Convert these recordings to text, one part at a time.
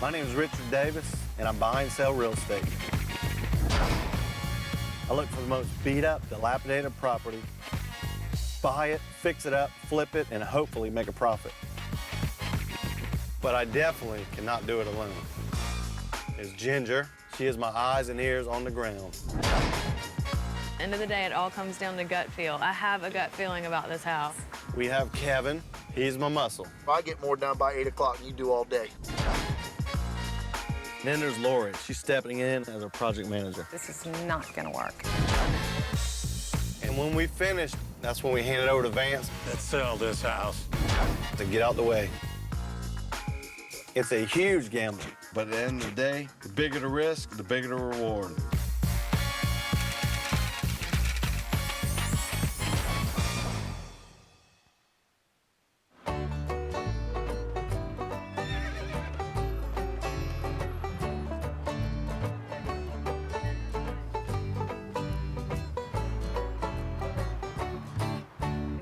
My name is Richard Davis, and I'm buy and sell real estate. I look for the most beat up, dilapidated property, buy it, fix it up, flip it, and hopefully make a profit. But I definitely cannot do it alone. There's Ginger. She is my eyes and ears on the ground. End of the day, it all comes down to gut feel. I have a gut feeling about this house. We have Kevin. He's my muscle. I get more done by 8 o'clock than you do all day. Then there's Lori. She's stepping in as our project manager. This is not gonna work. And when we finish, that's when we hand it over to Vance. Let's sell this house. To get out the way. It's a huge gamble, but at the end of the day, the bigger the risk, the bigger the reward.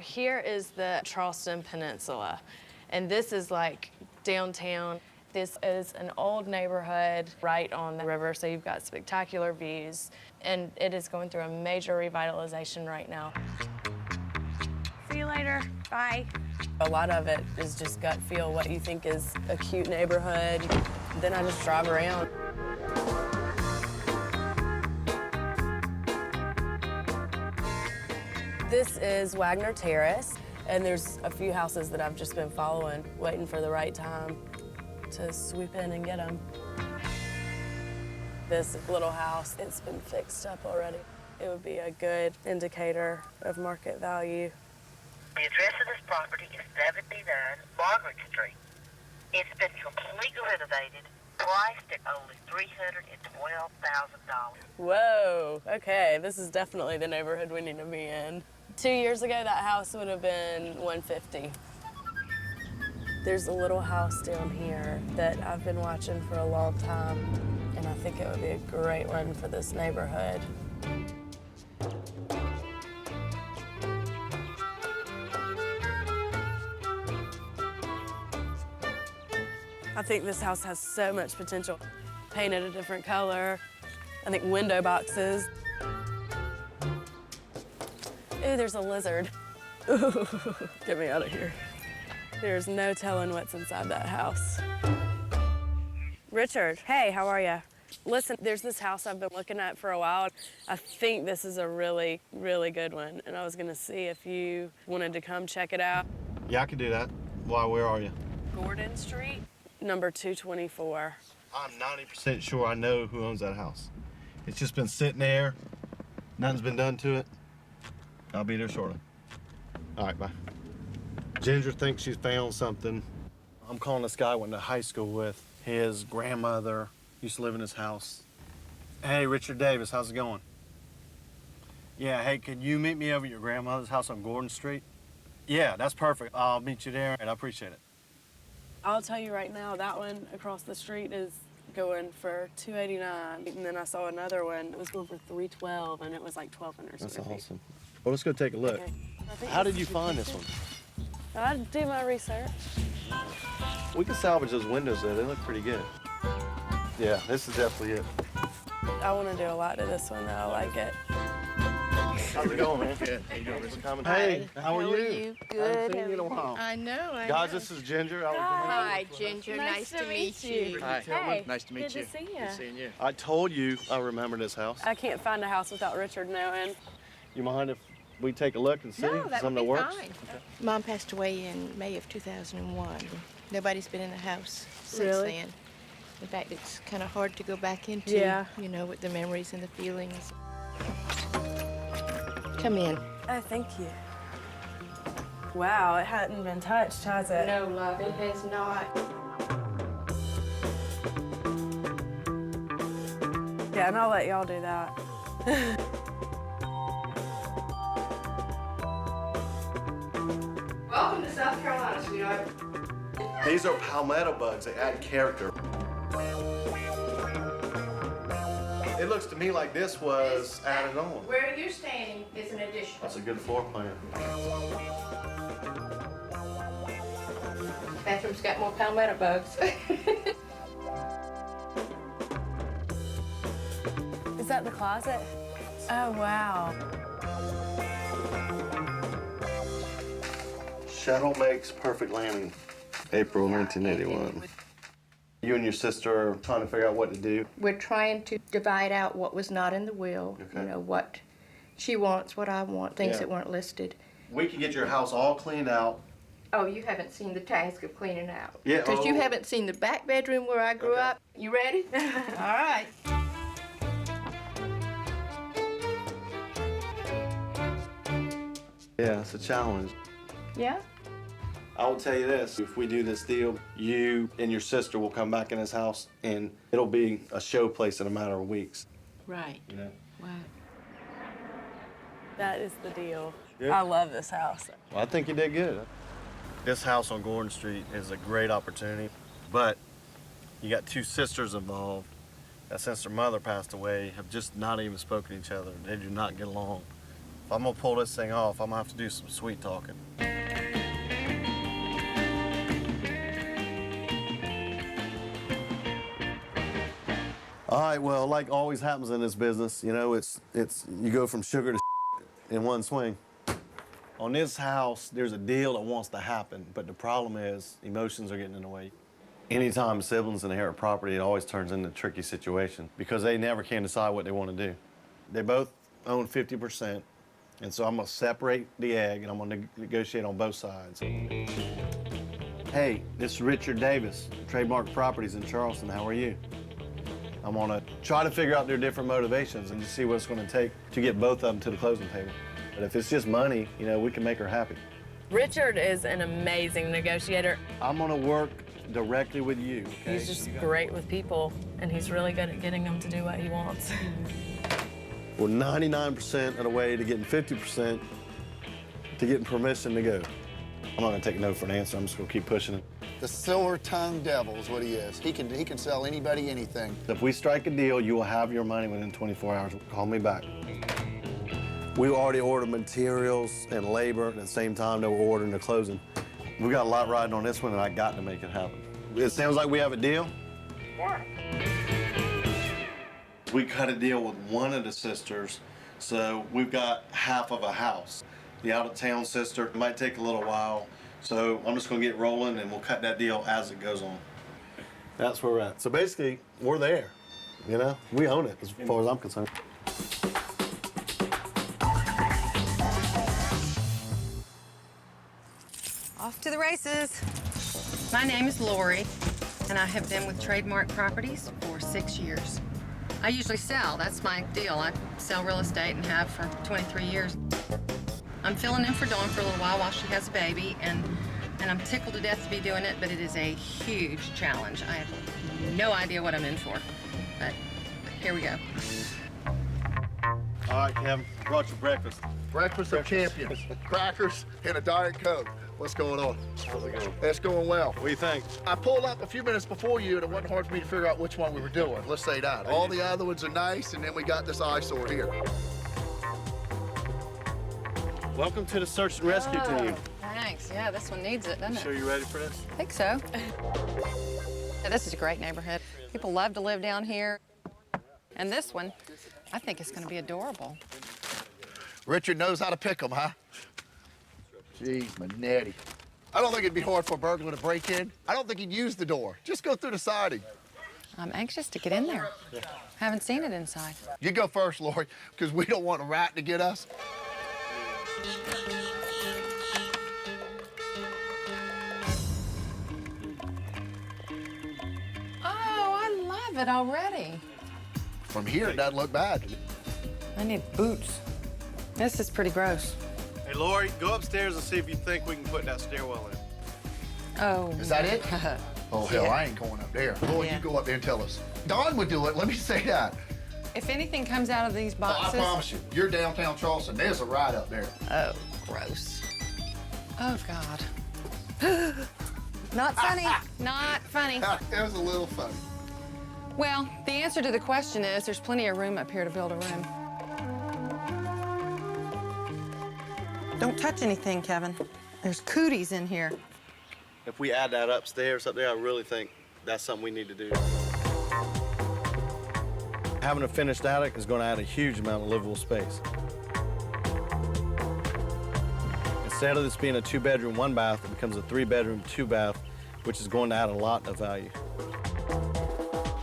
Here is the Charleston Peninsula, and this is like downtown. This is an old neighborhood right on the river, so you've got spectacular views, and it is going through a major revitalization right now. See you later. Bye. A lot of it is just gut feel, what you think is a cute neighborhood. Then I just drive around. This is Wagner Terrace, and there's a few houses that I've just been following, waiting for the right time to swoop in and get them. This little house, it's been fixed up already. It would be a good indicator of market value. The address of this property is 79 Margaret Street. It's been completely renovated, priced at only $312,000. Whoa, okay, this is definitely the neighborhood we need to be in. 2 years ago, that house would have been $150,000. There's a little house down here that I've been watching for a long time, and I think it would be a great one for this neighborhood. I think this house has so much potential. Painted a different color. I think window boxes. Ooh, there's a lizard. Ooh, get me out of here. There's no telling what's inside that house. Richard, hey, how are you? Listen, there's this house I've been looking at for a while. I think this is a really, really good one, and I was gonna see if you wanted to come check it out. Yeah, I can do that. Why, where are you? Gordon Street, number 224. I'm 90% sure I know who owns that house. It's just been sitting there. Nothing's been done to it. I'll be there shortly. All right, bye. Ginger thinks she's found something. I'm calling this guy I went to high school with. His grandmother used to live in his house. Hey, Richard Davis, how's it going? Yeah, hey, could you meet me over at your grandmother's house on Gordon Street? Yeah, that's perfect. I'll meet you there, and I appreciate it. I'll tell you right now, that one across the street is going for $289, and then I saw another one that was going for $312, and it was like 1,200 square feet. That's awesome. Well, let's go take a look. Okay. How did you find this one? I do my research. We can salvage those windows, though. They look pretty good. Yeah, this is definitely it. I want to do a lot to this one, though. I like it. How's it going, man? Good. How you doing, Richard? Hey, how are you? Good. I haven't seen you in a while. I know. Guys, this is Ginger. Hi, Ginger. Nice to meet you. Hi. Hey, Nice to meet you. Good to see you. Good seeing you. I told you I remember this house. I can't find a house without Richard knowing. You mind if we take a look and see No, that something would that be works? fine. Mom passed away in May of 2001. Nobody's been in the house since Really? then. In fact, it's kind of hard to go back into, Yeah. you know, with the memories and the feelings. Come in. Oh, thank you. Wow, it hadn't been touched, has it? No, love, it has not. Yeah, and I'll let y'all do that. Welcome to South Carolina, sweetheart. These are palmetto bugs. They add character. It looks to me like this was added on. Where you're standing is an addition. That's a good floor plan. Bathroom's got more palmetto bugs. that the closet? Oh, wow. Shuttle makes perfect landing. April 1981. You and your sister are trying to figure out what to do. We're trying to divide out what was not in the will, Okay. you know, what she wants, what I want, things Yeah. that weren't listed. We could get your house all cleaned out. Oh, you haven't seen the task of cleaning out. Yeah, Because you oh. haven't seen the back bedroom where I grew Okay. up. You ready? All right. Yeah, it's a challenge. Yeah? I will tell you this, if we do this deal, you and your sister will come back in this house and it'll be a show place in a matter of weeks. Right. You know? Wow. That is the deal. Yeah. I love this house. Well, I think you did good. This house on Gordon Street is a great opportunity, but you got two sisters involved that since their mother passed away have just not even spoken to each other. They do not get along. If I'm gonna pull this thing off, I'm gonna have to do some sweet talking. All right, well, like always happens in this business, you know, it's you go from sugar to in one swing. On this house, there's a deal that wants to happen, but the problem is emotions are getting in the way. Anytime siblings inherit property, it always turns into a tricky situation because they never can decide what they want to do. They both own 50%, and so I'm gonna separate the egg and I'm gonna negotiate on both sides. Hey, this is Richard Davis, Trademark Properties in Charleston. How are you? I'm gonna try to figure out their different motivations and just see what it's gonna take to get both of them to the closing table. But if it's just money, you know, we can make her happy. Richard is an amazing negotiator. I'm gonna work directly with you, okay? He's just great with people, and he's really good at getting them to do what he wants. We're 99% of the way to getting 50% to getting permission to go. I'm not gonna take no for an answer. I'm just gonna keep pushing it. The silver-tongued devil is what he is. He can sell anybody anything. If we strike a deal, you will have your money within 24 hours. Call me back. We already ordered materials and labor at the same time that we're ordering the closing. We got a lot riding on this one, and I got to make it happen. It sounds like we have a deal. Yeah. We cut a deal with one of the sisters, so we've got half of a house. The out-of-town sister might take a little while, so I'm just gonna get rolling and we'll cut that deal as it goes on. That's where we're at. So basically, we're there, you know? We own it as far as I'm concerned. Off to the races. My name is Lori, and I have been with Trademark Properties for 6 years. I usually sell, that's my deal. I sell real estate and have for 23 years. I'm filling in for Dawn for a little while she has a baby, and I'm tickled to death to be doing it, but it is a huge challenge. I have no idea what I'm in for, but here we go. All right, Kevin, brought you breakfast. Breakfast of champions. Crackers and a Diet Coke. What's going on? How's it going? It's going well. What do you think? I pulled up a few minutes before you, and it wasn't hard for me to figure out which one we were doing. Let's say that. All the other ones are nice, and then we got this eyesore here. Welcome to the search and rescue team. Thanks. Yeah, this one needs it, doesn't it? Sure you ready for this? I think so. Yeah, this is a great neighborhood. People love to live down here. And this one, I think it's going to be adorable. Richard knows how to pick them, huh? Jeez, Manetti. I don't think it'd be hard for a burglar to break in. I don't think he'd use the door. Just go through the siding. I'm anxious to get in there. Haven't seen it inside. You go first, Lori, because we don't want a rat to get us. Oh, I love it already. From here, it doesn't look bad. I need boots. This is pretty gross. Hey, Lori, go upstairs and see if you think we can put that stairwell in. Oh. Is that it? Oh, hell, I ain't going up there. Lori, Yeah. you go up there and tell us. Dawn would do it, let me say that. If anything comes out of these Oh, I boxes. promise you, you're downtown Charleston, there's a ride up there. Oh, gross. Oh, God. Not funny. Not funny. It was a little funny. Well, the answer to the question is there's plenty of room up here to build a room. Don't touch anything, Kevin. There's cooties in here. If we add that upstairs up there, I really think that's something we need to do. Having a finished attic is going to add a huge amount of livable space. Instead of this being a 2-bedroom, 1-bath, it becomes a 3-bedroom, 2-bath, which is going to add a lot of value.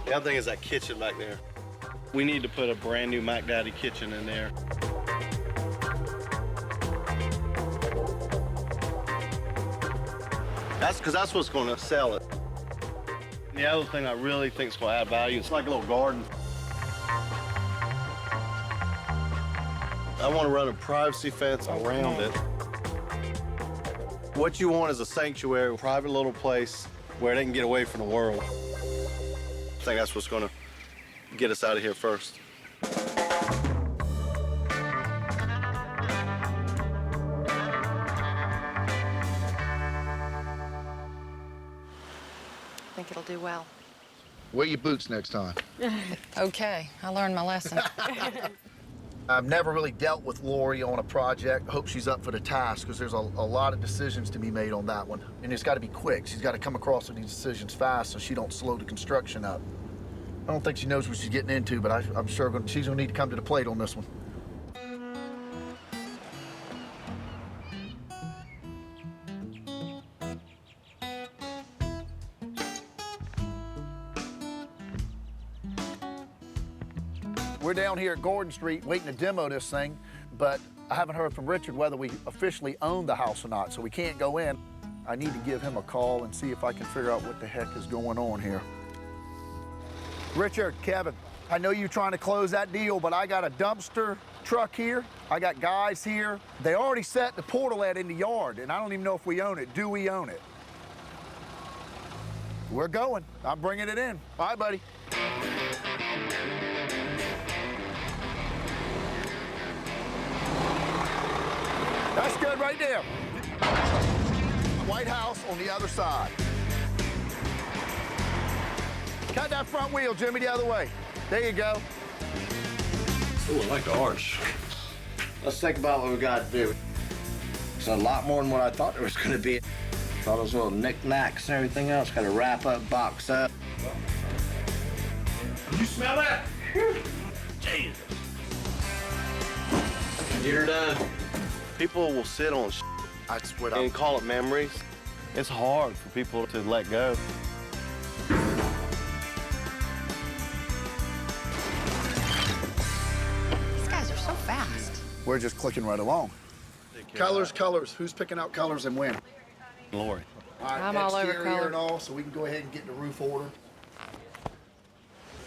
The other thing is that kitchen back there. We need to put a brand new Mac Daddy kitchen in there. That's what's going to sell it. The other thing I really think is going to add value is like a little garden. I want to run a privacy fence around it. What you want is a sanctuary, a private little place where they can get away from the world. I think that's what's going to get us out of here first. I think it'll do well. Wear your boots next time. Okay, I learned my lesson. I've never really dealt with Lori on a project. I hope she's up for the task because there's a lot of decisions to be made on that one. And it's got to be quick. She's got to come across with these decisions fast so she don't slow the construction up. I don't think she knows what she's getting into, but I'm sure she's going to need to come to the plate on this one. We're down here at Gordon Street waiting to demo this thing, but I haven't heard from Richard whether we officially own the house or not, so we can't go in. I need to give him a call and see if I can figure out what the heck is going on here. Richard, Kevin, I know you're trying to close that deal, but I got a dumpster truck here. I got guys here. They already set the portalet in the yard, and I don't even know if we own it. Do we own it? We're going. I'm bringing it in. Bye, buddy. That's good right there. White House on the other side. Cut that front wheel, Jimmy, the other way. There you go. Ooh, I like the arch. Let's think about what we got to do. It's a lot more than what I thought there was going to be. All those little knickknacks and everything else. Got to wrap up, box up. You smell that? Jesus. Get her done. People will sit on That's what and call it memories. It's hard for people to let go. These guys are so fast. We're just clicking right along. Colors, colors. Who's picking out colors and when? Lori. I'm all over exterior color. and all, so we can go ahead and get the roof order.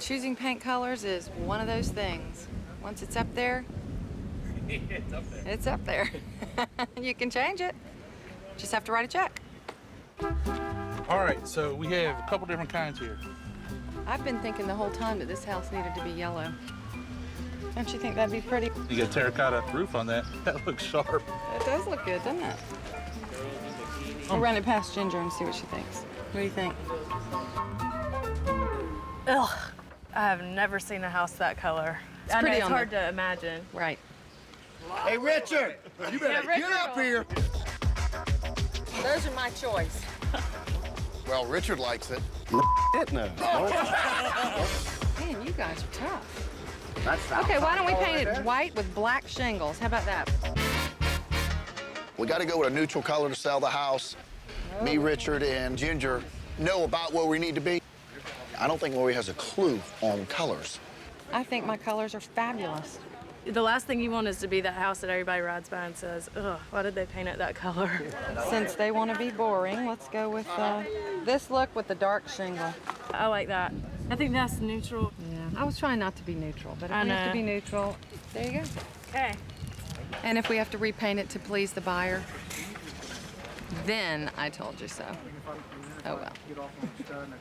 Choosing paint colors is one of those things. Once it's up there, it's up there. You can change it. Just have to write a check. All right, so we have a couple different kinds here. I've been thinking the whole time that this house needed to be yellow. Don't you think that'd be pretty? You got a terracotta roof on that. That looks sharp. It does look good, doesn't it? We'll run it past Ginger and see what she thinks. What do you think? Ugh, I have never seen a house that color. I know pretty it's on hard to imagine. Right. Hey, Richard, you better Richard get up here. Those are my choice. Well, Richard likes it. No. Man, you guys are tough. Okay, why don't we paint it white with black shingles? How about that? We got to go with a neutral color to sell the house. Me, Richard, and Ginger know about where we need to be. I don't think Lori has a clue on colors. I think my colors are fabulous. The last thing you want is to be that house that everybody rides by and says, ugh, why did they paint it that color? Since they want to be boring, let's go with this look with the dark shingle. I like that. I think that's neutral. Yeah, I was trying not to be neutral, but if I we have know. to be neutral, there you go. Okay. And if we have to repaint it to please the buyer, then I told you so. Oh well.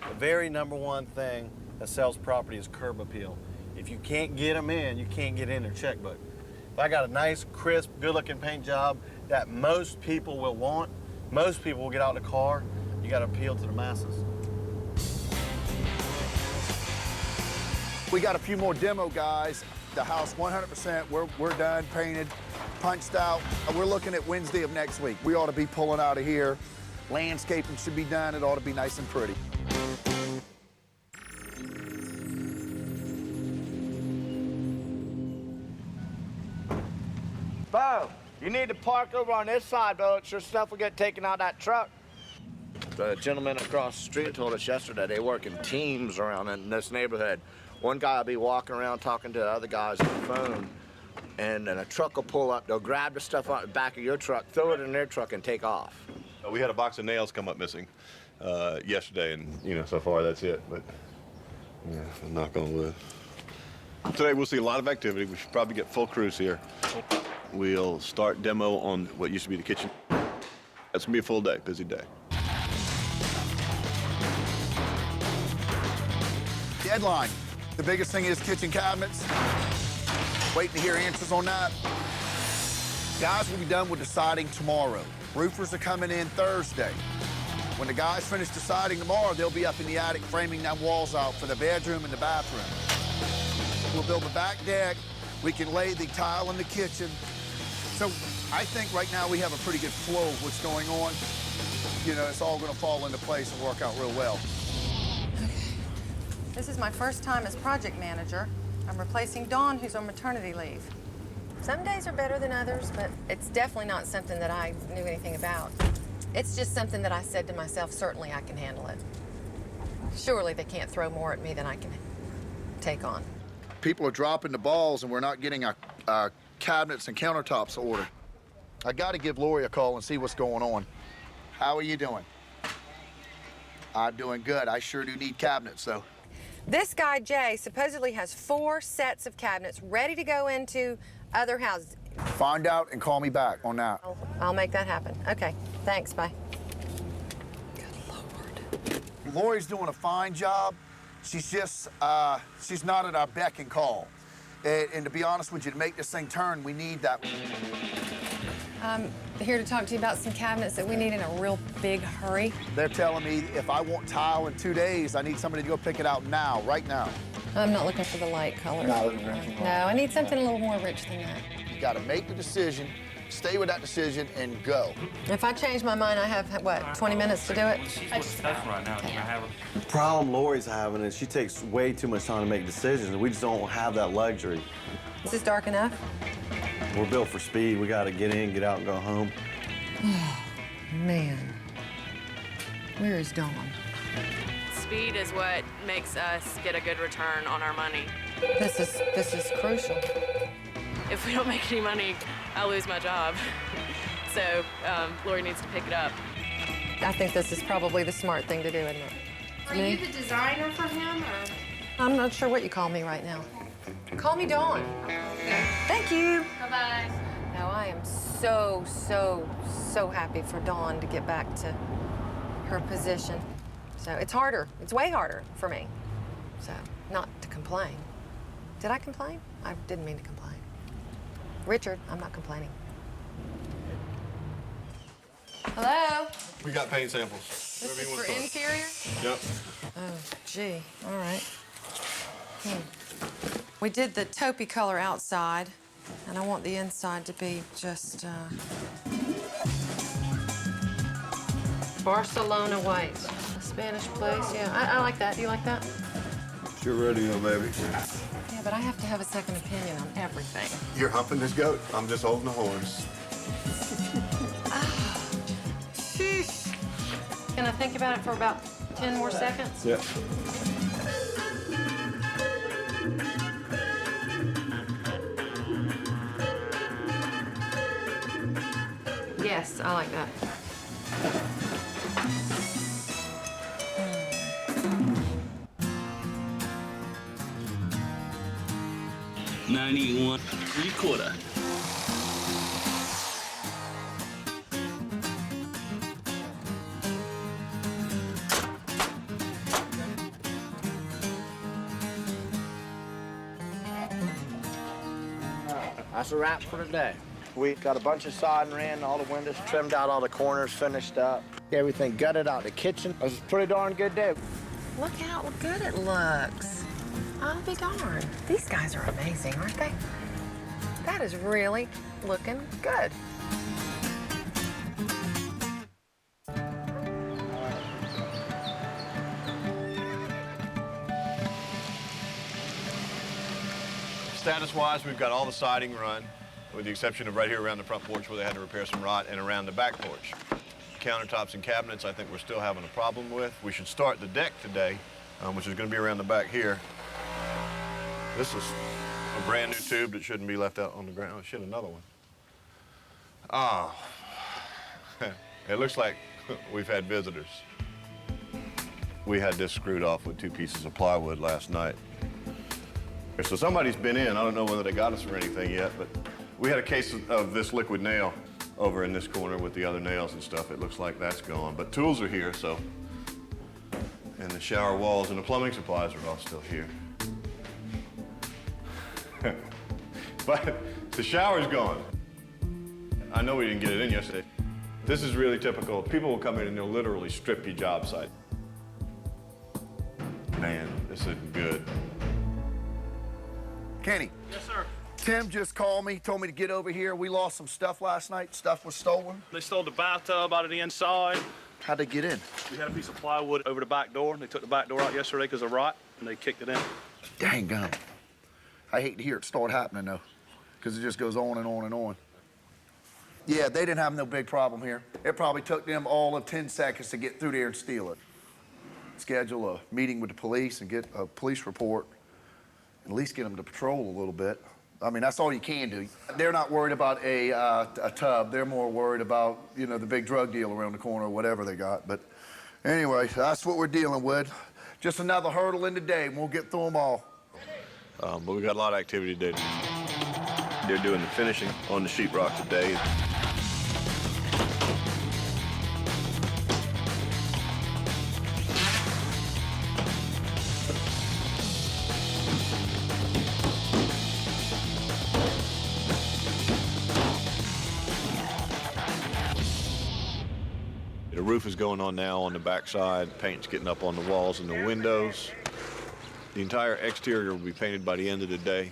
The very #1 thing that sells property is curb appeal. If you can't get them in, you can't get in their checkbook. If I got a nice, crisp, good-looking paint job that most people will want, most people will get out of the car, you got to appeal to the masses. We got a few more demo guys. The house 100%, we're done, painted, punched out. We're looking at Wednesday of next week. We ought to be pulling out of here. Landscaping should be done. It ought to be nice and pretty. Bo, you need to park over on this side, Bo. It's your stuff will get taken out of that truck. The gentleman across the street told us yesterday they work in teams around in this neighborhood. One guy will be walking around talking to the other guys on the phone, and then a truck will pull up. They'll grab the stuff out the back of your truck, throw it in their truck, and take off. We had a box of nails come up missing yesterday, and so far that's it. But yeah, I'm knock on wood. Today we'll see a lot of activity. We should probably get full crews here. We'll start demo on what used to be the kitchen. That's gonna be a full day, busy day. Deadline. The biggest thing is kitchen cabinets. Waiting to hear answers on that. Guys will be done with the siding tomorrow. Roofers are coming in Thursday. When the guys finish the siding tomorrow, they'll be up in the attic framing them walls out for the bedroom and the bathroom. We'll build the back deck. We can lay the tile in the kitchen. So I think right now we have a pretty good flow of what's going on. It's all gonna fall into place and work out real well. This is my first time as project manager. I'm replacing Dawn, who's on maternity leave. Some days are better than others, but it's definitely not something that I knew anything about. It's just something that I said to myself, certainly I can handle it. Surely they can't throw more at me than I can take on. People are dropping the balls, and we're not getting our cabinets and countertops ordered. I got to give Lori a call and see what's going on. How are you doing? I'm doing good. I sure do need cabinets, though. This guy, Jay, supposedly has 4 sets of cabinets ready to go into other houses. Find out and call me back on that. I'll make that happen. Okay, thanks, bye. Good Lord. Lori's doing a fine job. She's just, she's not at our beck and call. And to be honest with you, to make this thing turn, we need that. I'm here to talk to you about some cabinets that we need in a real big hurry. They're telling me if I want tile in 2 days, I need somebody to go pick it out now, right now. I'm not looking for the light color. Not looking for anything. No, I need something a little more rich than that. You got to make the decision, stay with that decision, and go. If I change my mind, I have, what, 20 minutes to do it? The problem Lori's having is she takes way too much time to make decisions, and we just don't have that luxury. Is this dark enough? We're built for speed. We got to get in, get out, and go home. Man, where is Dawn? Speed is what makes us get a good return on our money. This is crucial. If we don't make any money, I'll lose my job. So Lori needs to pick it up. I think this is probably the smart thing to do, isn't it? Are you the designer for him, or? I'm not sure what you call me right now. Call me Dawn. Thank you. Bye-bye. No, I am so, so, so happy for Dawn to get back to her position. So it's harder. It's way harder for me. So not to complain. Did I complain? I didn't mean to complain. Richard, I'm not complaining. Hello? We got paint samples. This is for interior? Yep. Oh, gee. All right. We did the taupey color outside, and I want the inside to be just Barcelona white. A Spanish place, yeah. I like that. Do you like that? It's your rodeo, baby. Yeah, but I have to have a second opinion on everything. You're humping this goat. I'm just holding the horns. Sheesh. Can I think about it for about 10 more seconds? Yeah. Yes, I like that. 91 3/4. That's a wrap for today. We got a bunch of siding ran, all the windows trimmed out, all the corners finished up. Everything gutted out the kitchen. It was a pretty darn good day. Look how good it looks. I'll be darned. These guys are amazing, aren't they? That is really looking good. Status-wise, we've got all the siding run. with the exception of right here around the front porch where they had to repair some rot and around the back porch. Countertops and cabinets, I think we're still having a problem with. We should start the deck today, which is going to be around the back here. This is a brand new tube that shouldn't be left out on the ground. Oh, shit, another one. Oh, it looks like we've had visitors. We had this screwed off with 2 pieces of plywood last night. So somebody's been in. I don't know whether they got us or anything yet, but we had a case of this liquid nail over in this corner with the other nails and stuff. It looks like that's gone, but tools are here, so. And the shower walls and the plumbing supplies are all still here. But the shower's gone. I know we didn't get it in yesterday. This is really typical. People will come in and they'll literally strip your job site. Man, this isn't good. Kenny. Yes, sir. Tim just called me, told me to get over here. We lost some stuff last night. Stuff was stolen. They stole the bathtub out of the inside. How'd they get in? We had a piece of plywood over the back door. They took the back door out yesterday because of rot, and they kicked it in. Dang gum. I hate to hear it start happening, though, because it just goes on and on and on. Yeah, they didn't have no big problem here. It probably took them all of 10 seconds to get through there and steal it. Schedule a meeting with the police and get a police report, at least get them to patrol a little bit. I mean, that's all you can do. They're not worried about a tub. They're more worried about, you know, the big drug deal around the corner or whatever they got. But anyway, that's what we're dealing with. Just another hurdle in the day, and we'll get through them all. But we got a lot of activity today. They're doing the finishing on the sheetrock today. The roof is going on now on the backside. Paint's getting up on the walls and the windows. The entire exterior will be painted by the end of the day.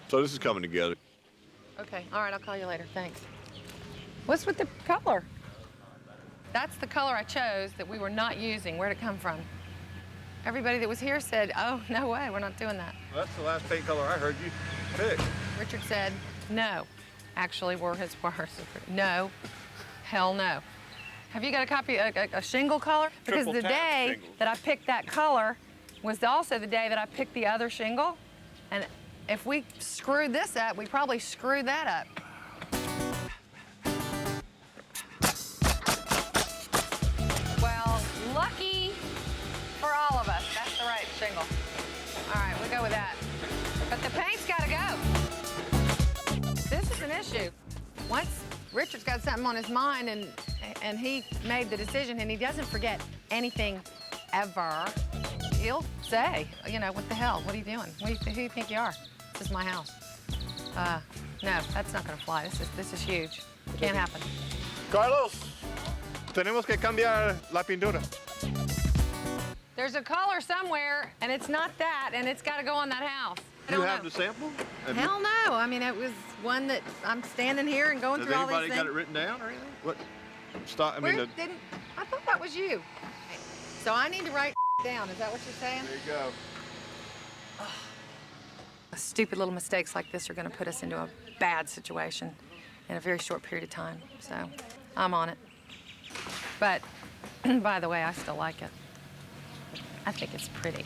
So this is coming together. Okay, all right, I'll call you later, thanks. What's with the color? That's the color I chose that we were not using. Where'd it come from? Everybody that was here said, oh, no way, we're not doing that. Well, that's the last paint color I heard you pick. Richard said, no. Actually, were his words. No, hell no. Have you got a copy, a shingle color? Because the day that I picked that color was also the day that I picked the other shingle. And if we screwed this up, we probably screwed that up. Well, lucky for all of us, that's the right shingle. All right, we'll go with that. But the paint's gotta go. This is an issue. Once Richard's got something on his mind and he made the decision and he doesn't forget anything ever, he'll say, you know, what the hell? What are you doing? Who do you think you are? This is my house. No, that's not gonna fly. This is huge. Can't happen. Carlos, tenemos que cambiar la pintura. There's a color somewhere, and it's not that, and it's gotta go on that house. You have the sample? Hell no. I mean, it was one that I'm standing here and going through all these things. Has anybody got it written down or anything? What? I thought that was you. So I need to write down. Is that what you're saying? There you go. Stupid little mistakes like this are going to put us into a bad situation in a very short period of time. So I'm on it. But by the way, I still like it. I think it's pretty.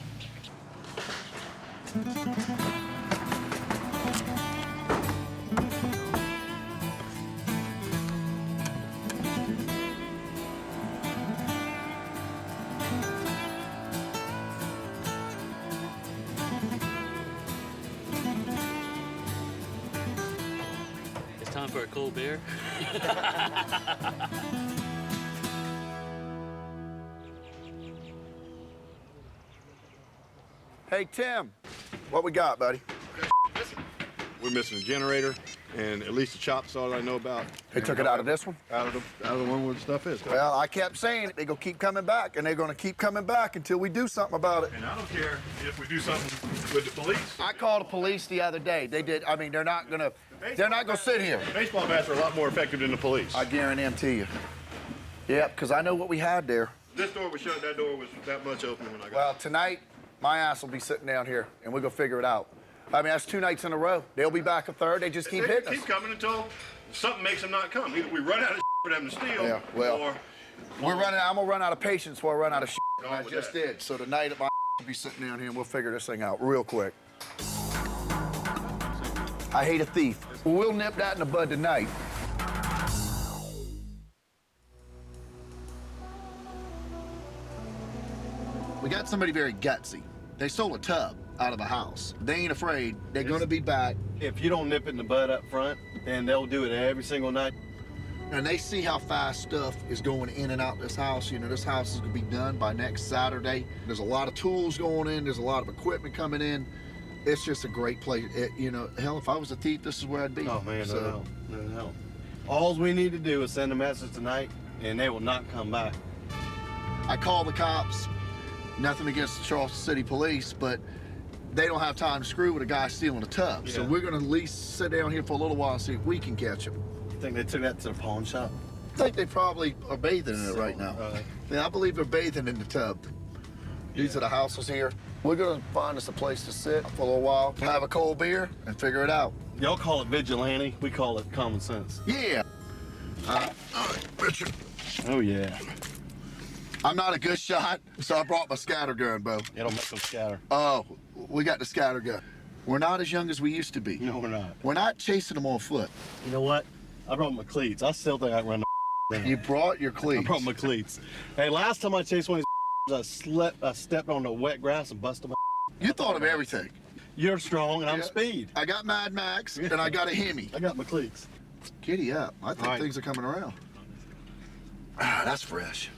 It's time for a cold beer. Hey, Tim, what we got, buddy? We're missing a generator and at least a chop saw that I know about. They took it out of this one? Out of the one where the stuff is. Well, I kept saying it. They're gonna keep coming back, and they're gonna keep coming back until we do something about it. And I don't care if we do something with the police. I called the police the other day. They did. I mean, they're not gonna sit here. Baseball bats are a lot more effective than the police. I guarantee you. Yep, because I know what we had there. This door was shut. That door was that much open when I got. Well, tonight my ass will be sitting down here, and we're gonna figure it out. I mean, that's 2 nights in a row. They'll be back a third. They just keep hitting us. Keep coming until something makes them not come. Either we run out of for them to steal, Yeah, well, or I'm gonna run out of patience before I run out of Go I with just that. did. So tonight my will be sitting down here and we'll figure this thing out real quick. I hate a thief. We'll nip that in the bud tonight. We got somebody very gutsy. They stole a tub out of a house. They ain't afraid. They're gonna be back. If you don't nip it in the bud up front, then they'll do it every single night. And they see how fast stuff is going in and out this house. You know, this house is gonna be done by next Saturday. There's a lot of tools going in. There's a lot of equipment coming in. It's just a great place. You know, hell, if I was a thief, this is where I'd be. Oh man, no. All we need to do is send a message tonight, and they will not come back. I call the cops. Nothing against the Charleston City Police, but they don't have time to screw with a guy stealing a tub. So Yeah. we're gonna at least sit down here for a little while and see if we can catch him. You think they took that to the pawn shop? I think they probably are bathing in it right now. Yeah, I believe they're bathing in the tub. These are the houses here. We're gonna find us a place to sit for a little while, have a cold beer, and figure it out. Y'all call it vigilante. We call it common sense. Yeah. All right, Richard. Oh yeah. I'm not a good shot, so I brought my scatter gun, Bo. It'll make them scatter. Oh, we got the scatter gun. We're not as young as we used to be. No, we're not. We're not chasing them on foot. You know what? I brought my cleats. I still think I can run the down. You brought your cleats. I brought my cleats. Hey, last time I chased one of these I stepped on the wet grass and busted my. You thought of everything. You're strong and I'm Yeah. speed. I got Mad Max and I got a Hemi. I got my cleats. Giddy up. I think All right. things are coming around. Ah, that's fresh.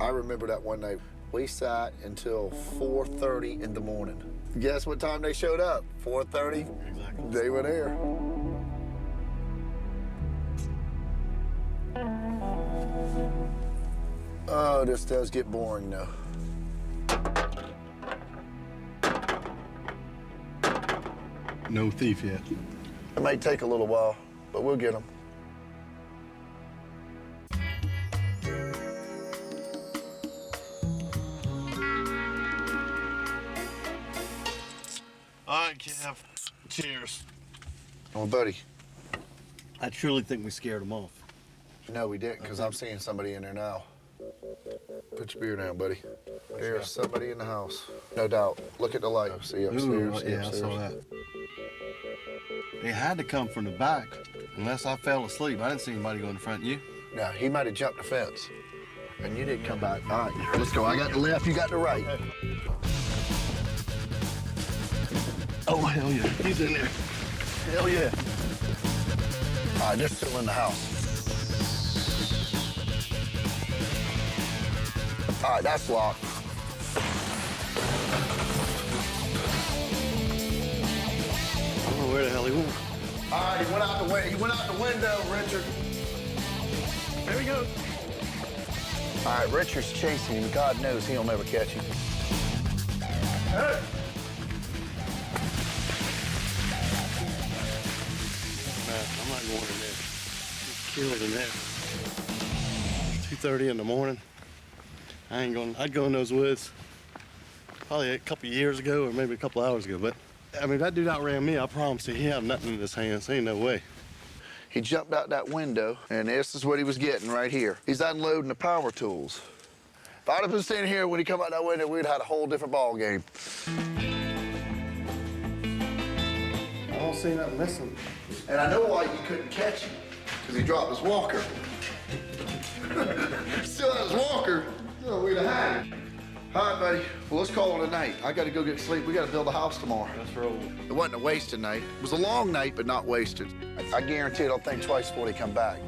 I remember that one night. We sat until 4:30 in the morning. Guess what time they showed up? 4:30? Exactly. They were there. Oh, this does get boring though. No thief yet. It may take a little while, but we'll get them. All right, Kev. Cheers. Oh, buddy. I truly think we scared them off. No, we didn't, because I'm seeing somebody in there now. Put your beer down, buddy. There's somebody in the house. No doubt. Look at the light. See upstairs. Ooh, See yeah, I upstairs. saw that. They had to come from the back, unless I fell asleep. I didn't see anybody go in front of you. Now, he might have jumped the fence, and you didn't come back. All right, let's go. I got the left, you got the right. Oh, hell yeah. He's in there. Hell yeah. All right, they're still in the house. All right, that's locked. I don't know where the hell he went. All right, he went out the way. He went out the window, Richard. There he goes. All right, Richard's chasing him. God knows he'll never catch him. Hey. I'm not going in there. He's killed in there. 2:30 in the morning. I ain't going. I'd go in those woods probably a couple years ago or maybe a couple hours ago. But I mean, if that dude outran me, I promise you, he had nothing in his hands. Ain't no way. He jumped out that window, and this is what he was getting right here. He's unloading the power tools. If I'd have been standing here when he come out that window, we'd had a whole different ball game. I don't see nothing missing. And I know why you couldn't catch him, because he dropped his walker. Still had his walker. Oh, we'd have had him. All right, buddy. Well, let's call it a night. I got to go get sleep. We got to build a house tomorrow. Let's roll. It wasn't a wasted night. It was a long night, but not wasted. I guarantee they'll think twice before they come back.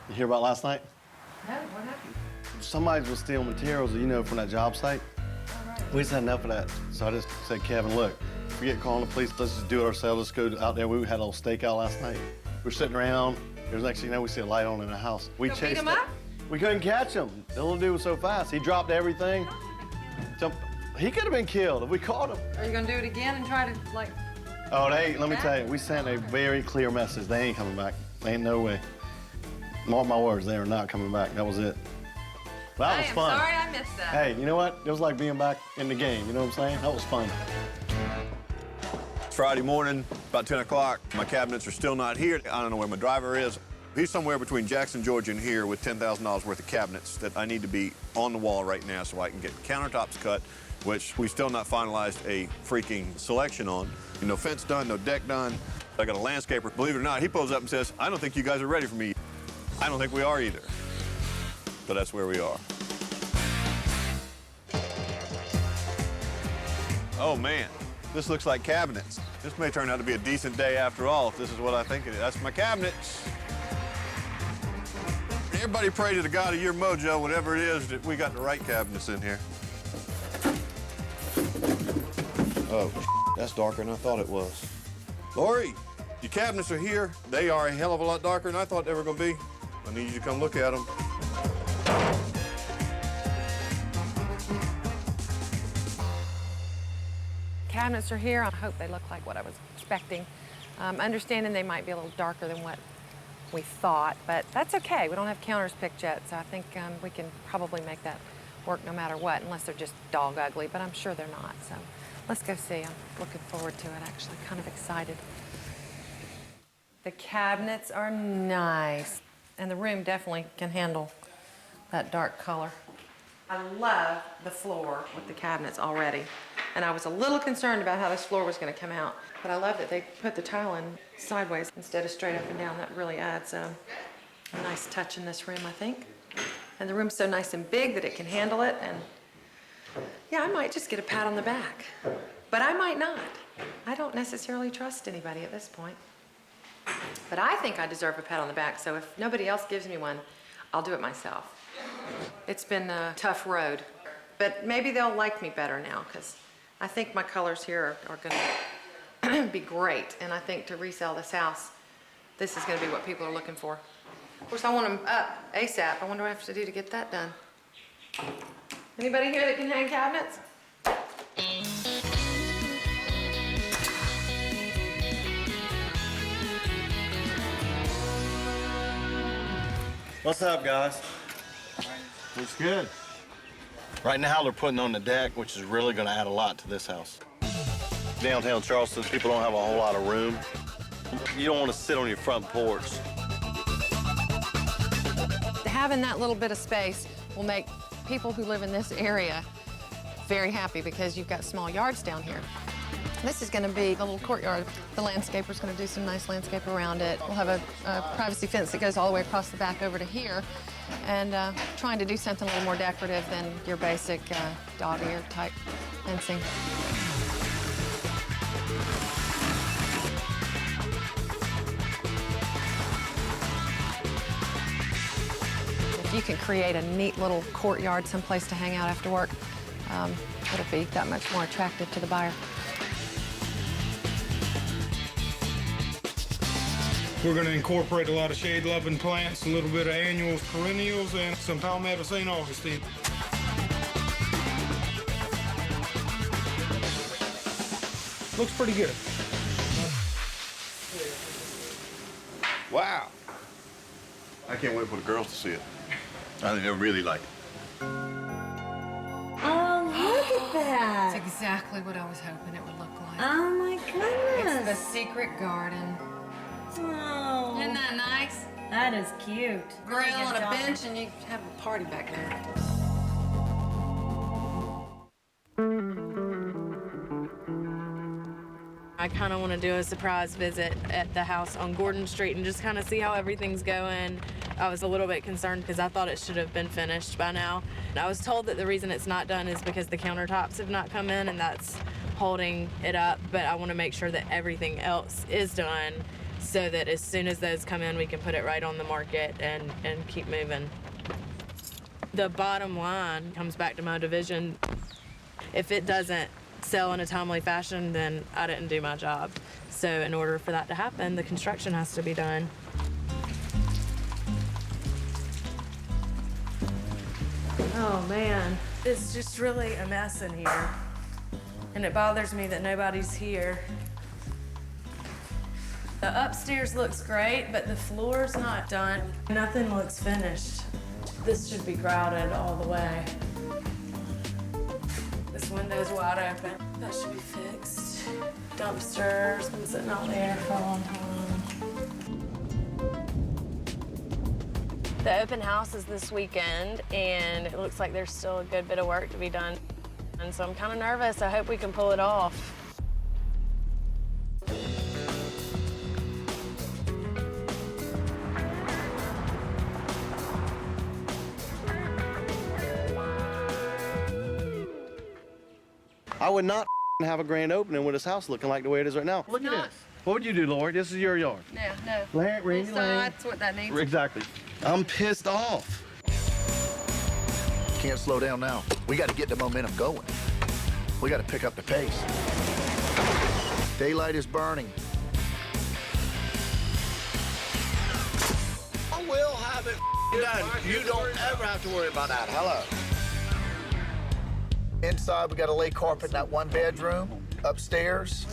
You hear about last night? No, what happened? Somebody was stealing materials, you know, from that job site. We just had enough of that. So I just said, Kevin, look, forget calling the police. Let's just do it ourselves. Let's go out there. We had a little stakeout last night. We were sitting around. There's next thing you know, we see a light on in the house. We Beat chased him it. up? We couldn't catch him. The little dude was so fast. He dropped everything. He could have been killed if we caught him. Are you gonna do it again and try to, like, Oh, let me tell you, we sent a very clear message. They ain't coming back. Ain't no way. Mark my words, they are not coming back. That was it. That was fun. Sorry I missed that. Hey, you know what? It was like being back in the game, you know what I'm saying? That was fun. It's Friday morning, about 10 o'clock. My cabinets are still not here. I don't know where my driver is. He's somewhere between Jackson, Georgia and here with $10,000 worth of cabinets that I need to be on the wall right now so I can get countertops cut, which we still not finalized a freaking selection on. No fence done, no deck done. I got a landscaper. Believe it or not, he pulls up and says, I don't think you guys are ready for me. I don't think we are either. But that's where we are. Oh man, this looks like cabinets. This may turn out to be a decent day after all, if this is what I think it is. That's my cabinets. Everybody pray to the God of your mojo, whatever it is, that we got the right cabinets in here. Oh, that's darker than I thought it was. Lori, your cabinets are here. They are a hell of a lot darker than I thought they were gonna be. I need you to come look at them. Cabinets are here. I hope they look like what I was expecting. Understanding they might be a little darker than what we thought, but that's okay. We don't have counters picked yet, so I think we can probably make that work no matter what, unless they're just dog ugly, but I'm sure they're not, so let's go see. I'm looking forward to it, actually, kind of excited. The cabinets are nice, and the room definitely can handle that dark color. I love the floor with the cabinets already. And I was a little concerned about how this floor was going to come out. But I love that they put the tile in sideways instead of straight up and down. That really adds a nice touch in this room, I think. And the room's so nice and big that it can handle it. And yeah, I might just get a pat on the back. But I might not. I don't necessarily trust anybody at this point. But I think I deserve a pat on the back. So if nobody else gives me one, I'll do it myself. It's been a tough road, but maybe they'll like me better now because I think my colors here are going to be great. And I think to resell this house, this is going to be what people are looking for. Of course, I want them up ASAP. I wonder what I have to do to get that done. Anybody here that can hang cabinets? What's up, guys? Looks good. Right now, they're putting on the deck, which is really going to add a lot to this house. Downtown Charleston, people don't have a whole lot of room. You don't want to sit on your front porch. Having that little bit of space will make people who live in this area very happy because you've got small yards down here. This is going to be a little courtyard. The landscaper's going to do some nice landscape around it. We'll have a privacy fence that goes all the way across the back over to here, and trying to do something a little more decorative than your basic dog-ear type fencing. If you can create a neat little courtyard, someplace to hang out after work, it'll be that much more attractive to the buyer. We're going to incorporate a lot of shade-loving plants, a little bit of annuals, perennials, and some palmetto St. Augustine. Looks pretty good. Wow. I can't wait for the girls to see it. I think they'll really like it. Oh, look at that. That's exactly what I was hoping it would look like. Oh, my goodness. It's the secret garden. Oh. Isn't that nice? That is cute. Grill and a bench, and you have a party back there. I kind of want to do a surprise visit at the house on Gordon Street and just kind of see how everything's going. I was a little bit concerned because I thought it should have been finished by now. I was told that the reason it's not done is because the countertops have not come in and that's holding it up, but I want to make sure that everything else is done so that as soon as those come in, we can put it right on the market and keep moving. The bottom line comes back to my division. If it doesn't sell in a timely fashion, then I didn't do my job. So in order for that to happen, the construction has to be done. Oh man, it's just really a mess in here. And it bothers me that nobody's here. The upstairs looks great, but the floor's not done. Nothing looks finished. This should be grouted all the way. This window's wide open. That should be fixed. Dumpsters been sitting out there for a long time. The open house is this weekend, and it looks like there's still a good bit of work to be done. And so I'm kind of nervous. I hope we can pull it off. I would not have a grand opening with this house looking like the way it is right now. Look at this. What would you do, Lori? This is your yard. No. Randy Lane. That's what that needs. Exactly. I'm pissed off. Can't slow down now. We got to get the momentum going. We got to pick up the pace. Daylight is burning. I will have it done. You don't ever have to worry about that. Hello. Inside, we got to lay carpet in that one bedroom. Upstairs.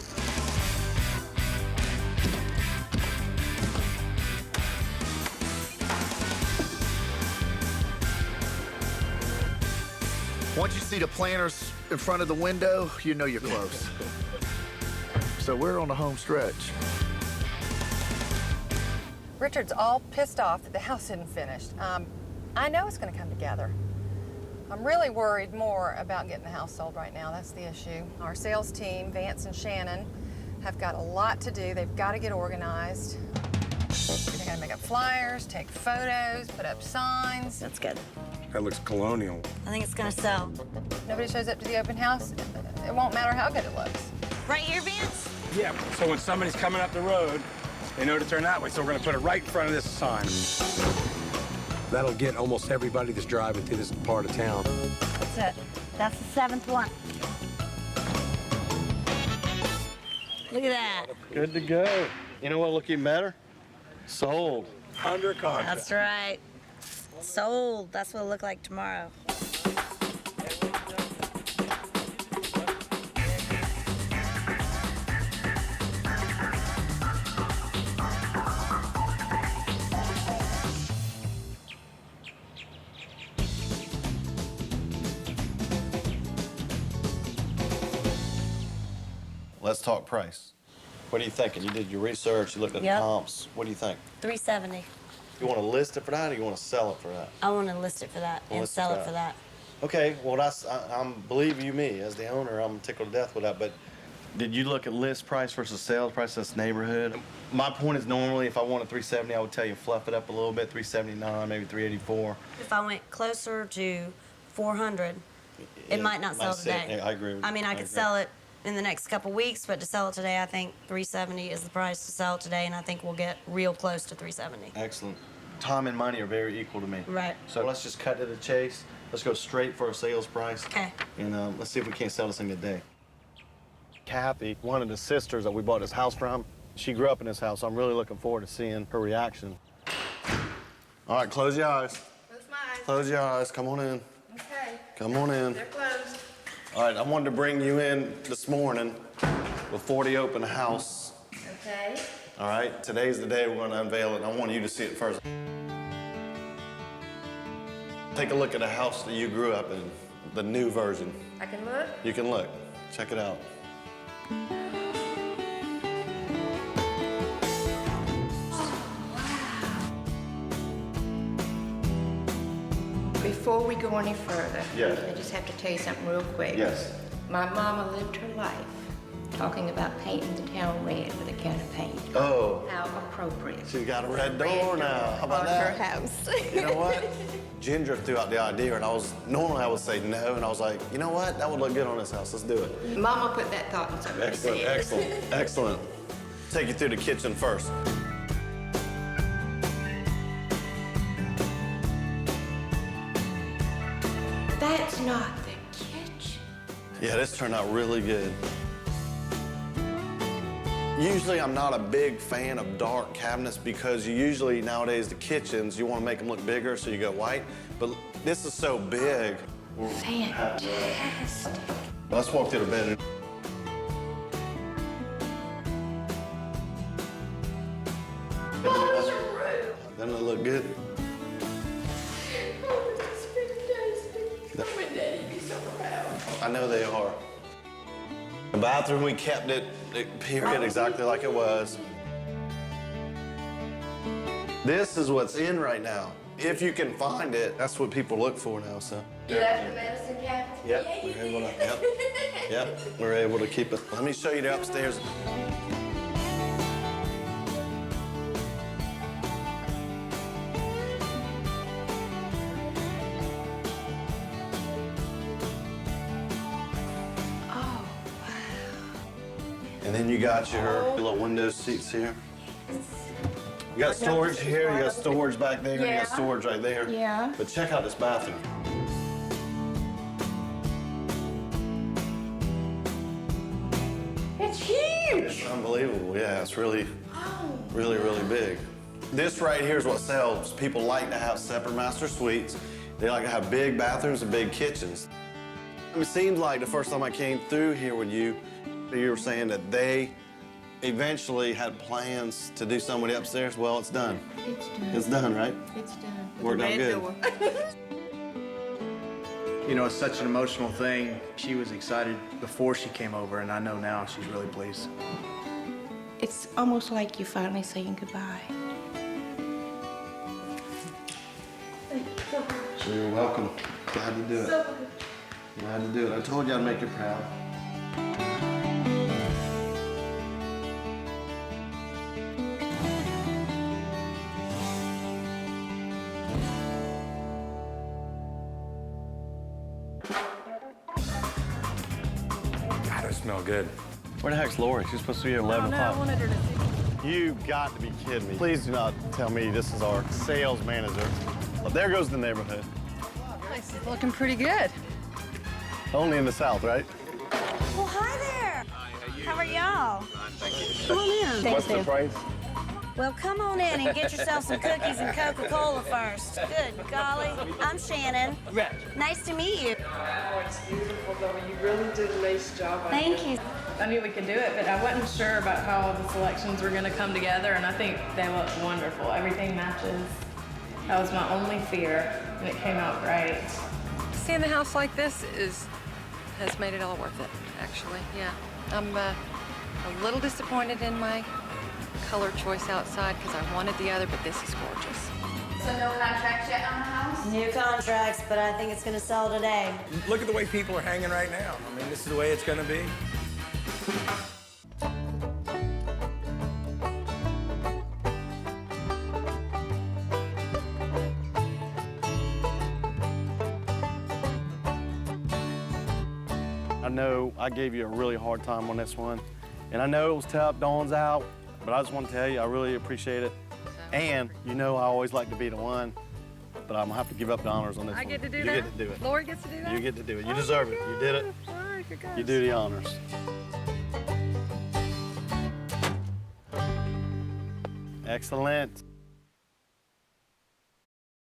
Once you see the planters in front of the window, you know you're close. So we're on the home stretch. Richard's all pissed off that the house isn't finished. I know it's going to come together. I'm really worried more about getting the house sold right now. That's the issue. Our sales team, Vance and Shannon, have got a lot to do. They've got to get organized. They're going to make up flyers, take photos, put up signs. That's good. That looks colonial. I think it's gonna sell. Nobody shows up to the open house, it won't matter how good it looks. Right here, Vance? Yeah, so when somebody's coming up the road, they know to turn that way, so we're gonna put it right in front of this sign. That'll get almost everybody that's driving through this part of town. That's it. That's the 7th one. Look at that. Good to go. You know what look even better? Sold. Under contract. That's right. Sold. That's what it'll look like tomorrow. Let's talk price. What are you thinking? You did your research, you looked at the Yep. comps. What do you think? $370. You want to list it for that or you want to sell it for that? I want to list it for that and sell it for that. Okay, well, believe you me, as the owner, I'm tickled to death with that, but did you look at list price versus sales price this neighborhood? My point is normally if I wanted 370, I would tell you fluff it up a little bit, 379, maybe 384. If I went closer to 400, it might not sell today. I agree. I mean, I could sell it in the next couple weeks, but to sell it today, I think 370 is the price to sell it today, and I think we'll get real close to 370. Excellent. Time and money are very equal to me. Right. So let's just cut to the chase. Let's go straight for a sales price. Okay. And let's see if we can't sell this in a day. Kathy, one of the sisters that we bought this house from, she grew up in this house. So I'm really looking forward to seeing her reaction. All right, close your eyes. Close my eyes. Close your eyes. Come on in. Okay. Come on in. They're closed. All right, I wanted to bring you in this morning before the open house. Okay. All right, today's the day we're going to unveil it, and I want you to see it first. Take a look at the house that you grew up in, the new version. I can look? You can look. Check it out. Before we go any further, Yes. I just have to tell you something real quick. Yes. My mama lived her life talking about painting the town red with a can of paint. Oh. How appropriate. She's got a red door now. How about on that? her house. You know what? Ginger threw out the idea, and normally I would say no, and I was like, you know what? That would look good on this house. Let's do it. Mama put that thought in somebody's Excellent, head. excellent, excellent. Take you through the kitchen first. That's not the kitchen. Yeah, this turned out really good. Usually I'm not a big fan of dark cabinets because usually nowadays the kitchens, you want to make them look bigger so you go white, but this is so big. Fantastic. Let's walk through the bedroom. Doesn't it look good? I know they are. The bathroom, we kept it, period, exactly like it was. This is what's in right now. If you can find it, that's what people look for now, so. You left the medicine cabinet? Yep, we're able to, yep, we're able to keep it. Let me show you the upstairs. And then you got your little window seats here. You got storage here, you got storage back there, you got storage right there. Yeah. But check out this bathroom. It's huge. It's unbelievable, yeah, it's really, really big. This right here is what sells. People like to have separate master suites. They like to have big bathrooms and big kitchens. It seems like the first time I came through here with you, you were saying that they eventually had plans to do somebody upstairs. Well, it's done. It's done. It's done, right? It's done. Worked out good. You know, it's such an emotional thing. She was excited before she came over, and I know now she's really pleased. It's almost like you're finally saying goodbye. You're welcome. Glad to do it. Glad to do it. I told you I'd make you proud. God, it smells good. Where the heck's Lori? She's supposed to be here at 11 I o'clock. wanted her to see. You got to be kidding me. Please do not tell me this is our sales manager. Well, there goes the neighborhood. Place is looking pretty good. Only in the South, right? Well, hi there. How are y'all? Come on in. What's the price? Well, come on in and get yourself some cookies and Coca-Cola first. Good golly. I'm Shannon. Nice to meet you. Oh, it's beautiful, though. You really did a nice job. Thank you. I knew we could do it, but I wasn't sure about how the selections were going to come together, and I think they look wonderful. Everything matches. That was my only fear, and it came out great. Seeing the house like this has made it all worth it, actually, yeah. I'm a little disappointed in my color choice outside because I wanted the other, but this is gorgeous. So no contracts yet on the house? New contracts, but I think it's gonna sell today. Look at the way people are hanging right now. I mean, this is the way it's gonna be. I know I gave you a really hard time on this one, and I know it was tough, Dawn's out, but I just want to tell you I really appreciate it. And you know I always like to be the one, but I'm gonna have to give up the honors on this one. I get to do you that? You get to do it. Lori gets to do that? You get to do it. You deserve it. You did it. All right, congrats. You do the honors. Excellent.